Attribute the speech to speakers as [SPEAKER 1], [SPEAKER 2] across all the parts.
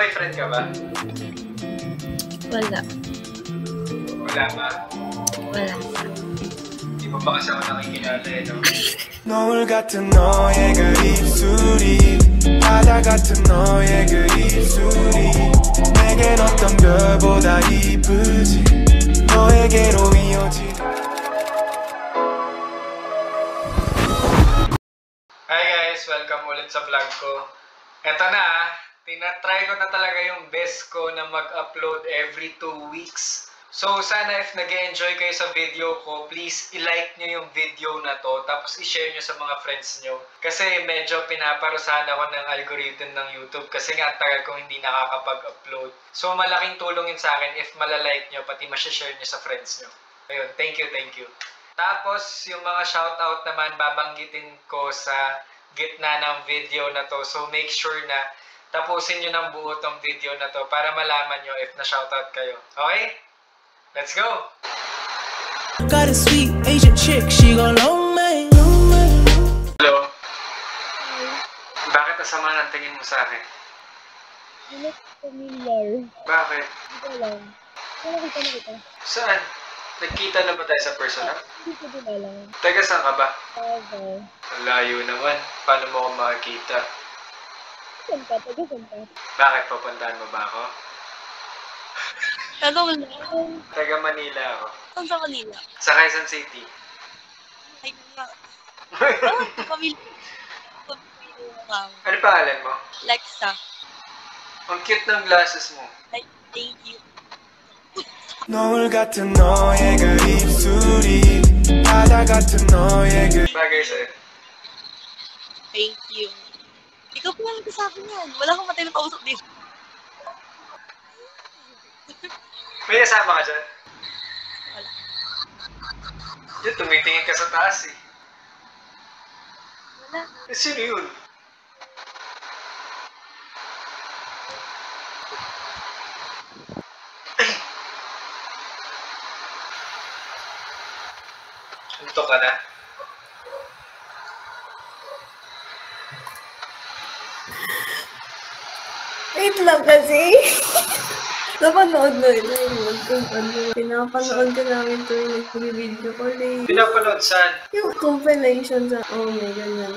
[SPEAKER 1] boyfriend ka ba?
[SPEAKER 2] Wala.
[SPEAKER 1] Wala ba?
[SPEAKER 2] Wala.
[SPEAKER 1] Di mo ba kasi ako nakikilala eh, no?
[SPEAKER 3] 노을 같은 너의 그 입술이 바다 같은 너의 그 입술이 내겐 어떤 별보다 이쁘지 너에게로 이어진
[SPEAKER 1] Hi guys! Welcome ulit sa vlog ko. Eto na tinatry ko na talaga yung best ko na mag-upload every 2 weeks. So sana if nag-enjoy kayo sa video ko, please i-like nyo yung video na to, tapos i-share nyo sa mga friends nyo. Kasi medyo pinaparusahan ako ng algorithm ng YouTube kasi nga tagal kong hindi nakakapag-upload. So malaking tulong yun sa akin if malalike nyo, pati masya-share nyo sa friends nyo. Ayun, thank you, thank you. Tapos, yung mga shoutout naman, babanggitin ko sa gitna ng video na to. So, make sure na tapusin nyo ng buo tong video na to para malaman nyo if na-shoutout kayo. Okay? Let's go!
[SPEAKER 3] Got a sweet Asian chick, she gon' long me.
[SPEAKER 1] Hello? Bakit asama ng tingin mo sa akin?
[SPEAKER 2] Hindi familiar.
[SPEAKER 1] Bakit?
[SPEAKER 2] Hindi ko alam. Nakita na kita.
[SPEAKER 1] Saan? Nagkita na ba tayo sa personal?
[SPEAKER 2] Hindi ko din alam.
[SPEAKER 1] Taga saan ka ba?
[SPEAKER 2] Taga.
[SPEAKER 1] Ang layo naman. Paano mo ako makikita?
[SPEAKER 2] Saan ka? Taga saan ka?
[SPEAKER 1] Bakit papuntahan mo ba ako?
[SPEAKER 2] Taga Manila.
[SPEAKER 1] Taga Manila ako.
[SPEAKER 2] Saan sa Manila?
[SPEAKER 1] Sa Quezon City.
[SPEAKER 2] Ay, nga. Oh, pamilya.
[SPEAKER 1] Ano pangalan mo?
[SPEAKER 2] Lexa.
[SPEAKER 1] Ang cute ng glasses mo.
[SPEAKER 2] Like, thank you.
[SPEAKER 3] 노을 같은 너의 그 입술이 바다 같은 너의 그
[SPEAKER 1] Bagay sa'yo.
[SPEAKER 2] Thank you. Ikaw po lang sa akin yan. Wala akong matay na kausap dito.
[SPEAKER 1] May kasama ka dyan?
[SPEAKER 2] Wala.
[SPEAKER 1] Yun, tumitingin ka sa taas eh.
[SPEAKER 2] Wala.
[SPEAKER 1] Sino yun? Ito ka na?
[SPEAKER 4] Wait lang kasi. Napanood na yun kung ano. Pinapanood ka namin tuwing nag-video call eh.
[SPEAKER 1] Pinapanood saan?
[SPEAKER 4] Yung compilation sa... Oh my ganyan.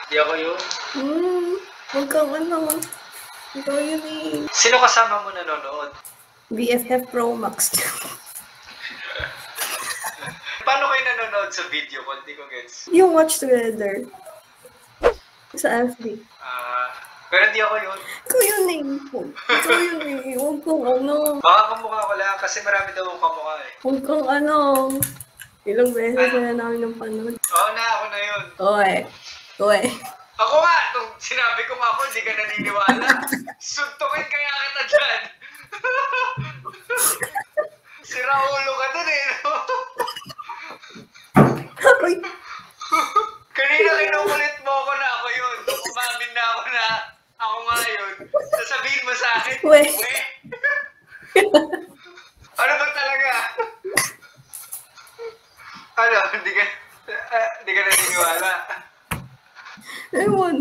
[SPEAKER 1] Di ako yun.
[SPEAKER 4] Huwag kang ano. Ikaw yun eh.
[SPEAKER 1] Sino kasama mo nanonood?
[SPEAKER 4] BFF Pro Max.
[SPEAKER 1] Paano kayo nanonood sa video call? Di ko gets.
[SPEAKER 4] Yung watch together. Sa FB.
[SPEAKER 1] Pero di ako yun.
[SPEAKER 4] Ikaw yun eh. Ikaw yun eh. Huwag kang ano.
[SPEAKER 1] Baka kamukha ko lang kasi marami daw akong kamukha eh.
[SPEAKER 4] Huwag kang ano. Ilang beses na namin ng panood.
[SPEAKER 1] Oo na, ako na yun.
[SPEAKER 4] Oy. Oy.
[SPEAKER 1] Ako nga, nung sinabi ko nga ako, hindi ka naniniwala. Suntukin kaya kita dyan. Sira ulo ka dun eh, no?
[SPEAKER 4] Uy.
[SPEAKER 1] Kanina kinukulit mo ako na ako yun. Nung umamin na ako na ako nga yun. Sasabihin mo sa akin,
[SPEAKER 4] We.
[SPEAKER 1] Ano ba talaga? Ano, hindi ka naniniwala.
[SPEAKER 4] Ewan.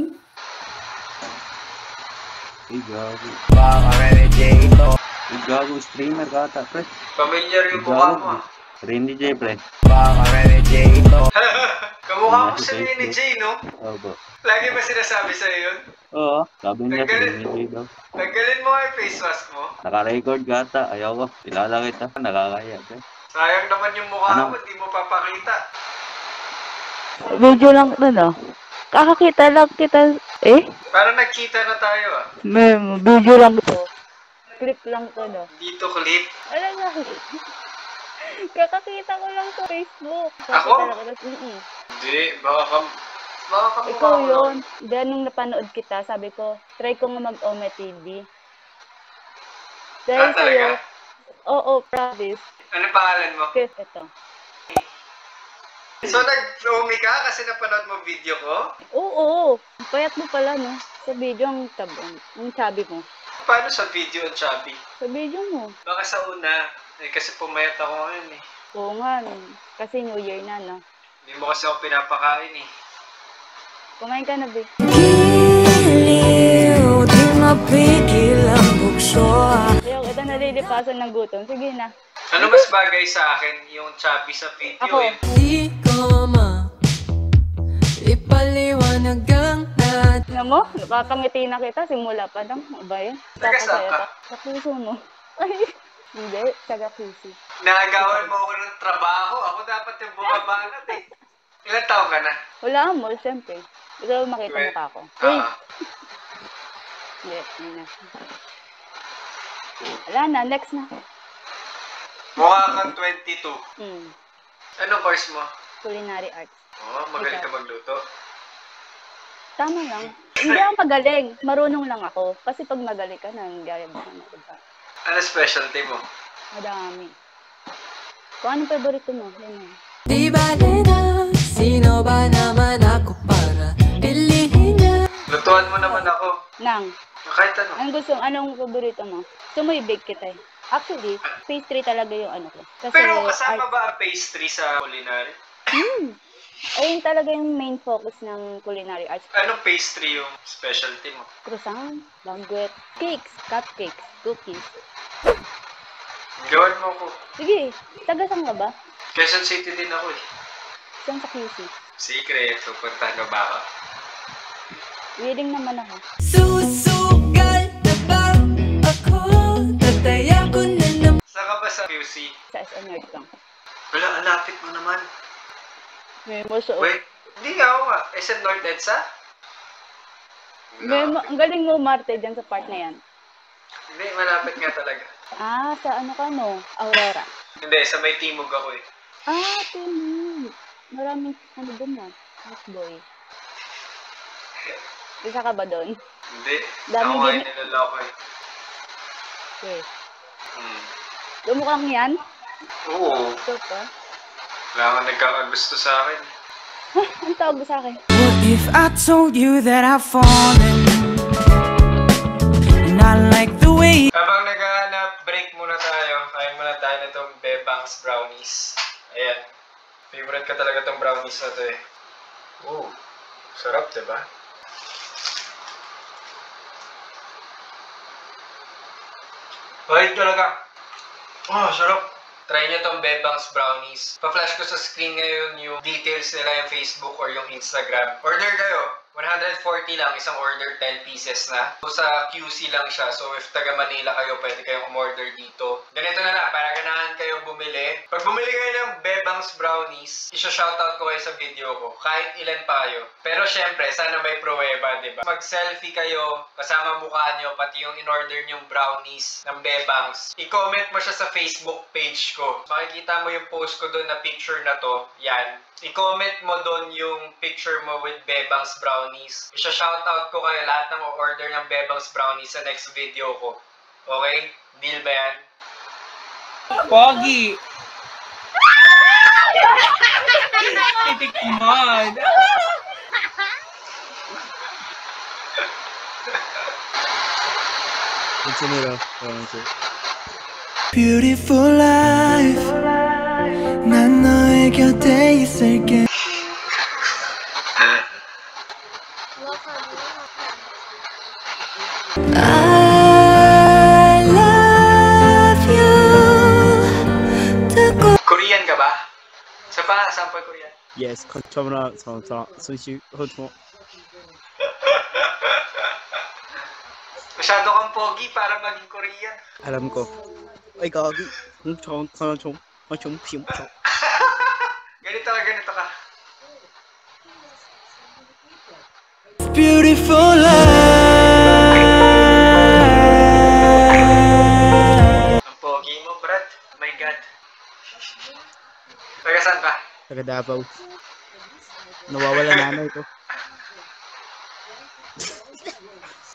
[SPEAKER 5] Ay, gago. Baka Renegade. Ay, gago. Streamer ka ata, pre.
[SPEAKER 1] Familiar yung mukha mo ah.
[SPEAKER 5] Renny J, pre.
[SPEAKER 1] Baka Renegade. Kamukha mo si Renny J, no?
[SPEAKER 5] Opo.
[SPEAKER 1] Lagi ba sinasabi sa'yo yun?
[SPEAKER 5] Oo, sabi niya si
[SPEAKER 1] Naggalit.
[SPEAKER 5] Renny J daw.
[SPEAKER 1] Naggalin mo yung face mask mo.
[SPEAKER 5] Naka-record ka ata. Ayaw ko. Kilala kita. Nakakaya, pre.
[SPEAKER 1] Sayang naman yung mukha
[SPEAKER 5] Ano?
[SPEAKER 1] mo, di mo papakita.
[SPEAKER 6] Video lang to, no? Kakakita lang kita, eh?
[SPEAKER 1] Parang nagkita na tayo ah.
[SPEAKER 6] Video lang to. Clip lang to, no?
[SPEAKER 1] Dito clip.
[SPEAKER 6] Alam nga. Kakakita ko lang sa Facebook.
[SPEAKER 1] Ako? Hindi, baka kamukha
[SPEAKER 6] Ikaw
[SPEAKER 1] ko
[SPEAKER 6] yun.
[SPEAKER 1] lang.
[SPEAKER 6] Dahil nung napanood kita, sabi ko, try ko nga mag-Ome TV. Dahil
[SPEAKER 1] Talaga?
[SPEAKER 6] oo, promise.
[SPEAKER 1] Ano pangalan mo?
[SPEAKER 6] Chris, ito.
[SPEAKER 1] So nag-umi ka kasi napanood mo video ko?
[SPEAKER 6] Oo. Payat mo pala, no? Sa video ang chubby mo.
[SPEAKER 1] Paano sa video ang chubby?
[SPEAKER 6] Sa video mo.
[SPEAKER 1] Baka sa una, kasi pumayat ako ngayon eh.
[SPEAKER 6] Oo nga, no? Kasi New Year na, no?
[SPEAKER 1] Hindi mo kasi ako pinapakain eh.
[SPEAKER 6] Kumain ka na, be.
[SPEAKER 4] Giliw, di
[SPEAKER 3] Tumigil ang bukso.
[SPEAKER 6] Ayaw, ito nalilipasan ng gutom. Sige na.
[SPEAKER 1] Ano mas bagay sa akin? Yung chubby sa video
[SPEAKER 6] Ako.
[SPEAKER 3] Di ko ipaliwanag ang natin.
[SPEAKER 6] Tingnan mo, nakakangiti na kita simula pa lang. Ano ba yun?
[SPEAKER 1] Taga saan ka?
[SPEAKER 6] Sa puso mo. Ay, hindi. Taga puso.
[SPEAKER 1] Nagawan mo ako ng trabaho. Ako dapat yung bumabanat eh. Ilan taon ka na?
[SPEAKER 6] Wala mo, siyempre. Gusto mo makita
[SPEAKER 1] Wait.
[SPEAKER 6] mukha ko. Uy!
[SPEAKER 1] Ah.
[SPEAKER 6] Hindi, yun na. Wala na, next na.
[SPEAKER 1] Mukha kang 22. Anong course mo?
[SPEAKER 6] Culinary arts.
[SPEAKER 1] Oh, magaling ka magluto.
[SPEAKER 6] Tama lang. Hindi ako magaling. Marunong lang ako. Kasi pag magaling ka, nangyayab ka na, diba?
[SPEAKER 1] Ano specialty mo?
[SPEAKER 6] Madami. Kung anong favorito mo, yun yun.
[SPEAKER 3] Di bale na, sino ba naman ako para pilihin niya?
[SPEAKER 1] Lutuan mo naman ako.
[SPEAKER 6] Nang,
[SPEAKER 1] Kahit ano.
[SPEAKER 6] anong favorito mo? Gusto mo i-bake kita eh. Actually, pastry talaga yung ano ko. Kasi
[SPEAKER 1] Pero kasama ba ang pastry sa culinary?
[SPEAKER 6] ayun talaga yung main focus ng culinary arts.
[SPEAKER 1] Anong pastry yung specialty mo?
[SPEAKER 6] Croissant, banquet, cakes, cupcakes, cookies.
[SPEAKER 1] Gawan mo ko.
[SPEAKER 6] Sige, taga saan ka ba?
[SPEAKER 1] Quezon City din ako eh.
[SPEAKER 6] Saan sa QC?
[SPEAKER 1] Secret, pupunta ka ba ako?
[SPEAKER 6] Willing naman ako.
[SPEAKER 3] Susugal na ba ako? Tataya ko na naman.
[SPEAKER 1] Saan ka ba sa QC?
[SPEAKER 6] Sa SM Nerd lang.
[SPEAKER 1] Wala, ang lapit mo naman.
[SPEAKER 6] May mo suot.
[SPEAKER 1] Wait, hindi nga ako nga. SM North EDSA?
[SPEAKER 6] Ang galing mo, Marte, dyan sa part na yan.
[SPEAKER 1] Hindi, malapit nga talaga.
[SPEAKER 6] Ah, sa ano ka, no? Aurora.
[SPEAKER 1] Hindi, sa may timog ako eh.
[SPEAKER 6] Ah, Timog. Maraming, ano dun na? Hot boy. Isa ka ba dun?
[SPEAKER 1] Hindi,
[SPEAKER 6] Daming
[SPEAKER 1] ako nga
[SPEAKER 6] din-
[SPEAKER 1] yung nilaloko eh.
[SPEAKER 6] Okay.
[SPEAKER 1] Hmm.
[SPEAKER 6] Lumukhang yan?
[SPEAKER 1] Oo,
[SPEAKER 6] Ito pa.
[SPEAKER 1] wala kang nagkakagusto sa akin.
[SPEAKER 6] Ang tawag mo sa akin?
[SPEAKER 3] What if I told you that I've fallen? And I like the way.
[SPEAKER 1] Habang naghahanap, break muna tayo. Kain muna tayo nitong Bebang's Brownies. Ayan. Favorite ka talaga tong brownies na to eh. Ooh, sarap diba? Pahit talaga. Oh, sarap. Try nyo tong Bebang's Brownies. Pa-flash ko sa screen ngayon yung details nila yung Facebook or yung Instagram. Order kayo. 140 lang, isang order, 10 pieces na. So, sa QC lang siya. So, if taga Manila kayo, pwede kayong umorder dito. Ganito na lang, para ganahan kayo bumili. Pag bumili kayo ng Bebang's Brownies, isa-shoutout ko kayo sa video ko. Kahit ilan pa kayo. Pero syempre, sana may pruweba, diba? Mag-selfie kayo, kasama mukha nyo, pati yung in-order nyong brownies ng Bebang's. I-comment mo siya sa Facebook page ko. Makikita mo yung post ko doon na picture na to. Yan. I-comment mo doon yung picture mo with Bebang's Brownies. Isa-shoutout ko kayo lahat ng order ng Bebang's Brownies sa next video ko. Okay? Deal ba yan?
[SPEAKER 7] Pogi! Titikman!
[SPEAKER 3] Beautiful life. 난 너의 곁에 있을게. I love you. 듣고
[SPEAKER 1] Korean ka ba? Sa pa, saan pa Korean?
[SPEAKER 5] Yes, 컨트롤 손실 헌터.
[SPEAKER 1] Masyado kang pogi para maging Korean.
[SPEAKER 5] Alam ko. Ay gagi. 총 총.
[SPEAKER 1] Ganito ka.
[SPEAKER 3] beautiful life.
[SPEAKER 1] Ang pogi mo, Brad. My God. Taga saan ka?
[SPEAKER 5] Taga Davao. Nawawala na ito.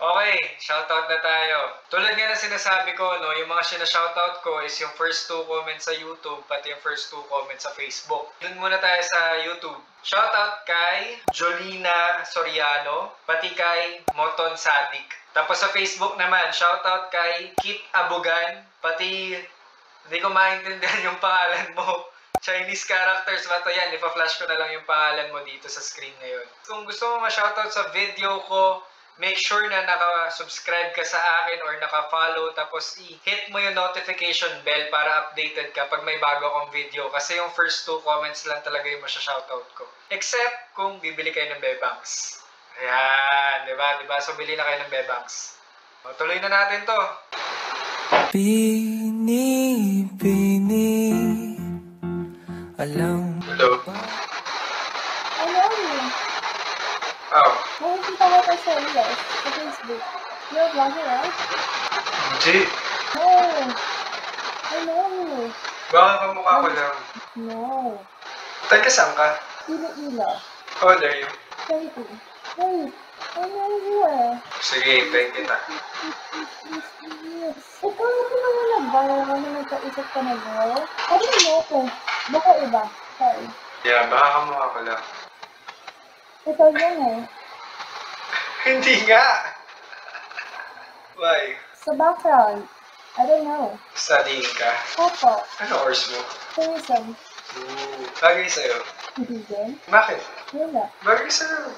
[SPEAKER 1] Okay, shoutout na tayo. Tulad nga na sinasabi ko, no, yung mga sinashoutout ko is yung first 2 comments sa YouTube, pati yung first 2 comments sa Facebook. Dun muna tayo sa YouTube. Shoutout kay Jolina Soriano, pati kay Moton Sadik. Tapos sa Facebook naman, shoutout kay Kit Abugan, pati hindi ko maintindihan yung pangalan mo. Chinese characters ba to yan? Ipa-flash ko na lang yung pangalan mo dito sa screen ngayon. Kung gusto mo ma-shoutout sa video ko, make sure na naka-subscribe ka sa akin or naka-follow, tapos i-hit mo yung notification bell para updated ka pag may bago akong video. Kasi yung first 2 comments lang talaga yung masya-shoutout ko. Except kung bibili kayo ng Bebangs. Ayan, diba? So, bili na kayo ng Bebangs. O, tuloy na natin to.
[SPEAKER 3] Bini, alam
[SPEAKER 1] Hello?
[SPEAKER 4] Ano?
[SPEAKER 1] Oh.
[SPEAKER 4] Nakikita ko pa sa Elias, sa Facebook. You're a vlogger, right?
[SPEAKER 1] Hindi.
[SPEAKER 4] No. I know.
[SPEAKER 1] Baka kamukha ko lang.
[SPEAKER 4] No.
[SPEAKER 1] Taga saan ka?
[SPEAKER 4] Iloilo.
[SPEAKER 1] How old are you?
[SPEAKER 4] 30. Wait. I know you eh.
[SPEAKER 1] Sige, thank kita.
[SPEAKER 4] Yes. Ikaw ako naman nag-viral na nagkaisip ka na girl. I don't know kung baka iba. Sorry.
[SPEAKER 1] Yeah, baka kamukha ko lang.
[SPEAKER 4] Ikaw yun eh.
[SPEAKER 1] Hindi nga! Why?
[SPEAKER 4] Sa background. I don't know.
[SPEAKER 1] Studying ka?
[SPEAKER 4] Opo.
[SPEAKER 1] Ano course mo?
[SPEAKER 4] Tourism.
[SPEAKER 1] Ooh, bagay sa'yo.
[SPEAKER 4] Hindi din.
[SPEAKER 1] Bakit?
[SPEAKER 4] Yun na.
[SPEAKER 1] Bagay sa'yo.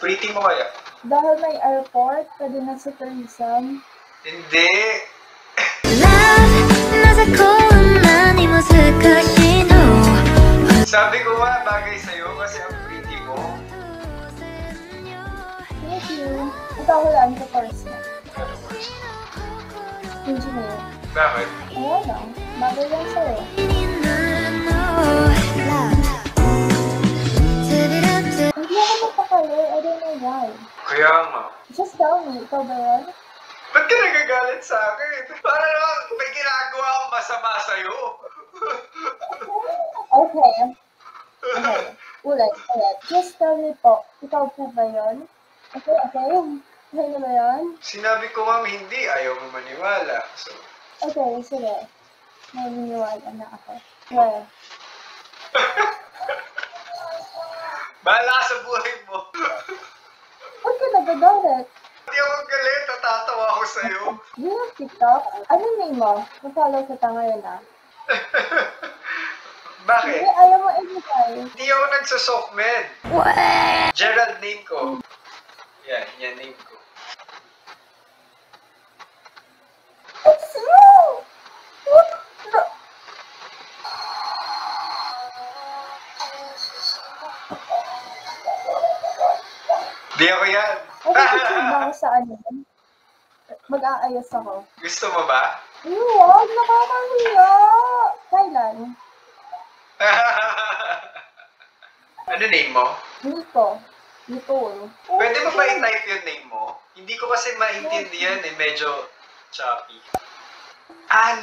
[SPEAKER 1] Pretty mo kaya?
[SPEAKER 4] Dahil may airport, pwede na sa tourism.
[SPEAKER 1] Hindi! Sabi ko nga, bagay sa'yo kasi ang pretty mo.
[SPEAKER 4] Thank you. Ikaw wala sa course na.
[SPEAKER 1] Ano course mo?
[SPEAKER 4] Engineer.
[SPEAKER 1] Bakit?
[SPEAKER 4] Ayan lang. Bagay lang sa'yo. Hindi ako magpakali. I don't know why.
[SPEAKER 1] Kaya nga.
[SPEAKER 4] Just tell me. Ikaw ba yan?
[SPEAKER 1] Ba't ka nagagalit sa akin? Para naman may ginagawa akong masama sa'yo.
[SPEAKER 4] Okay. Okay. Ulit. Just tell me po. Ikaw po ba yan? Okay. Okay na ba yan?
[SPEAKER 1] Sinabi ko nga hindi, ayaw mo maniwala. So,
[SPEAKER 4] Okay, sige. Naniniwala na ako. Well,
[SPEAKER 1] bahala ka sa buhay mo.
[SPEAKER 4] huwag ka nagagalit.
[SPEAKER 1] Hindi ako galit, natatawa ako sa'yo.
[SPEAKER 4] Do you have TikTok? Ano name mo? Mag-follow kita ngayon ah.
[SPEAKER 1] Bakit?
[SPEAKER 4] Hindi, ayaw mo i-reply.
[SPEAKER 1] Hindi ako nagsusokmed. Gerald name ko. Yan name ko.
[SPEAKER 4] It's you! What the...
[SPEAKER 1] Di ako yan.
[SPEAKER 4] Okay, ba ako sa ano? Mag-aayos ako.
[SPEAKER 1] Gusto mo ba?
[SPEAKER 4] Huwag, nakakahiya! Kailan?
[SPEAKER 1] Ano name mo?
[SPEAKER 4] Nico. Nicole.
[SPEAKER 1] Pwede mo ba i-type yung name mo? Hindi ko kasi maintindihan eh, medyo choppy.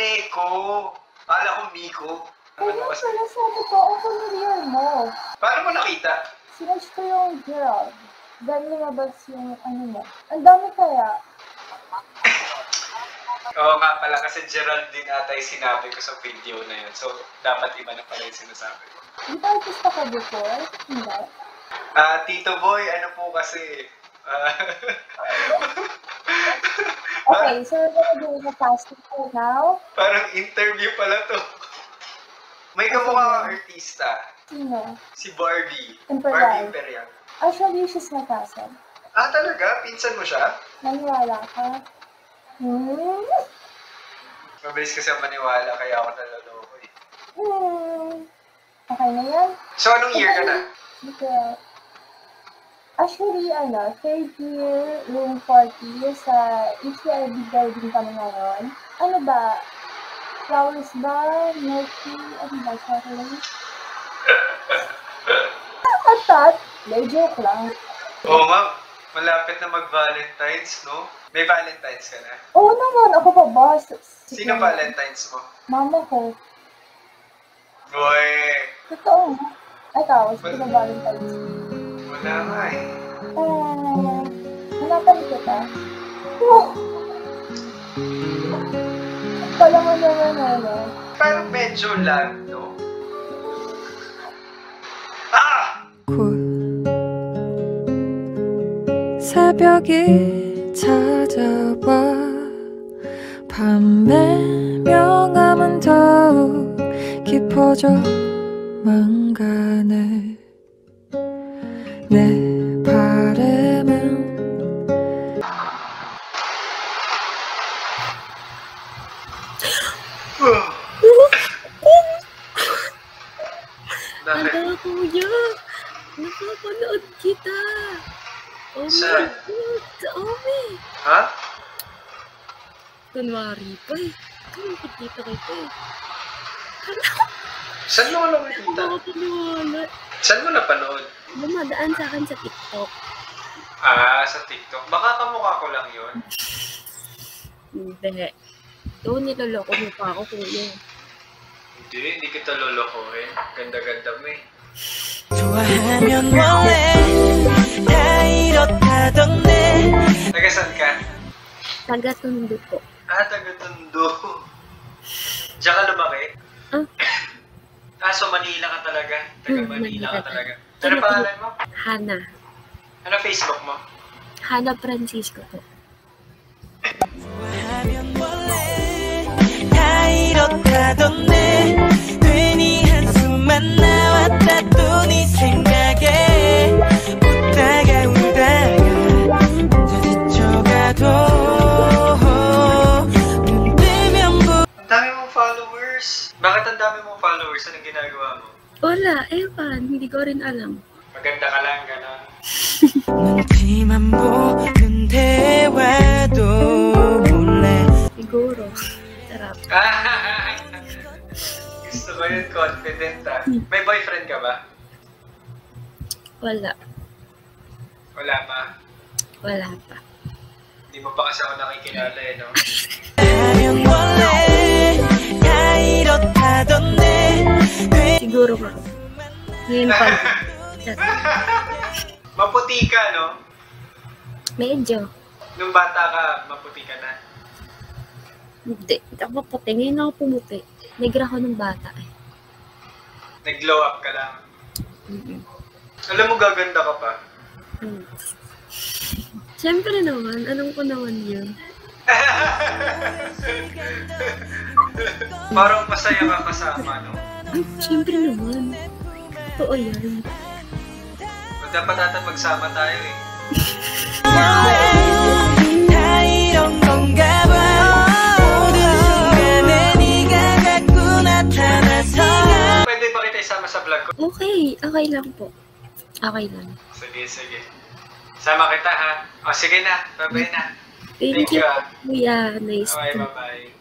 [SPEAKER 1] Neko! Kala ko Miko.
[SPEAKER 4] Kaya
[SPEAKER 1] Ano kasi?
[SPEAKER 4] pala sabi ko, ang familiar mo.
[SPEAKER 1] Paano mo nakita?
[SPEAKER 4] Sinerge ko yung Gerald. Then lumabas yung ano mo. Ang dami kaya.
[SPEAKER 1] Oo nga pala kasi Geraldine ata yung sinabi ko sa video na yun. So, dapat iba na pala yung sinasabi ko.
[SPEAKER 4] Di ba artista ka before? Hindi.
[SPEAKER 1] Tito Boy, ano po kasi?
[SPEAKER 4] Okay, so we're gonna do the casting right now.
[SPEAKER 1] Parang interview pala to. May kamukha kang artista.
[SPEAKER 4] Sino?
[SPEAKER 1] Si Barbie.
[SPEAKER 4] Imperial.
[SPEAKER 1] Barbie Imperial.
[SPEAKER 4] Actually, she's my cousin.
[SPEAKER 1] Talaga? Pinsan mo siya?
[SPEAKER 4] Naniwala ka?
[SPEAKER 1] Mabilis kasi ang maniwala kaya ako naloloko eh.
[SPEAKER 4] Okay na yan?
[SPEAKER 1] So, anong year ka na?
[SPEAKER 4] Okay. Actually, third year, yung 40 sa HCIB Garden kami ngayon. Ano ba? Flowers ba? Milky? Ano ba? Chocolate? Atat? May joke lang.
[SPEAKER 1] Oo nga, malapit na mag-Valentine's, no? May Valentine's ka na?
[SPEAKER 4] Oo naman, ako pa ba?
[SPEAKER 1] Sino Valentine's mo?
[SPEAKER 4] Mama ko.
[SPEAKER 1] Boy!
[SPEAKER 4] Totoo. Ikaw, sino Valentine's?
[SPEAKER 1] Wala nga eh.
[SPEAKER 4] Hanapan kita. Oh! Pala mo naman
[SPEAKER 1] Parang medyo lang, no?
[SPEAKER 3] 새벽이 찾아와 밤의 명암은 더욱 깊어져만 가네 내 바람은
[SPEAKER 1] Saan?
[SPEAKER 4] Sa amin.
[SPEAKER 1] Ha?
[SPEAKER 4] Kunwari pa eh. Nakikita kita eh.
[SPEAKER 1] Saan mo ka nakikita?
[SPEAKER 4] Ako paniwala.
[SPEAKER 1] Saan mo napanood?
[SPEAKER 4] Dumadaan sa akin sa TikTok.
[SPEAKER 1] Ah, sa TikTok. Baka kamukha ko lang yun.
[SPEAKER 4] Hindi. Ito, niloloko mo pa ako, kuya.
[SPEAKER 1] Hindi kita lolokohin. Ganda-ganda mo eh.
[SPEAKER 3] 좋아하면 원래 다 이렇다던데
[SPEAKER 1] Taga saan ka?
[SPEAKER 4] Taga-Tondo po.
[SPEAKER 1] Ah, taga-Tondo. Diyan ka lumaki?
[SPEAKER 4] Ah?
[SPEAKER 1] So Manila ka talaga? Taga-Manila
[SPEAKER 4] Manila
[SPEAKER 1] ka
[SPEAKER 4] ka.
[SPEAKER 1] talaga. Ano pangalan mo?
[SPEAKER 4] Hana.
[SPEAKER 1] Ano Facebook mo?
[SPEAKER 4] Hana Francisco po.
[SPEAKER 3] 좋아하면 원래 다 이렇다던데 괜히 한숨만 나왔다 또 네 생각에 웃다가 울다가 혼자 지쳐가도 눈 뜨면
[SPEAKER 1] Ang dami mong followers. Bakit ang dami mong followers? Anong ginagawa mo?
[SPEAKER 4] Wala, ewan. Hindi ko rin alam.
[SPEAKER 1] Maganda ka lang, gano'n.
[SPEAKER 3] 눈치만 보는 대화도 몰래
[SPEAKER 4] Siguro. Sarap.
[SPEAKER 1] Gusto ko yun, confident ah. May boyfriend ka ba?
[SPEAKER 4] Wala.
[SPEAKER 1] Wala pa.
[SPEAKER 4] Wala pa.
[SPEAKER 1] Hindi mo pa kasi ako nakikilala eh, no?
[SPEAKER 3] 하면 원래 다 이렇다던데
[SPEAKER 4] Siguro nga. Ngayon pa. Sarap.
[SPEAKER 1] Maputi ka, no?
[SPEAKER 4] Medyo.
[SPEAKER 1] Nung bata ka, maputi ka na.
[SPEAKER 4] Hindi. Hindi ako maputi. Ngayon ako pumuti. Negra ako ng bata eh.
[SPEAKER 1] Nag-glow up ka lang.
[SPEAKER 4] Mm-mm.
[SPEAKER 1] Alam mo, gaganda ka pa.
[SPEAKER 4] Hmm. Siyempre naman. Anong ko naman yun?
[SPEAKER 1] Parang masaya ka kasama, no?
[SPEAKER 4] Ay, siyempre naman. Totoo yan.
[SPEAKER 1] Dapat ata magsama tayo eh.
[SPEAKER 3] 다 이런 건가 봐 모든 순간에 네가 자꾸 나타나서
[SPEAKER 1] Pwede ba kita isama sa vlog ko?
[SPEAKER 4] Okay. Okay lang po. Okay lang.
[SPEAKER 1] Sige. Sama kita ha. O sige na, bye-bye na.
[SPEAKER 4] Thank
[SPEAKER 1] Thank you,
[SPEAKER 4] you,
[SPEAKER 1] ah.
[SPEAKER 4] Kuya. Nice
[SPEAKER 1] Okay,
[SPEAKER 4] to
[SPEAKER 1] bye-bye.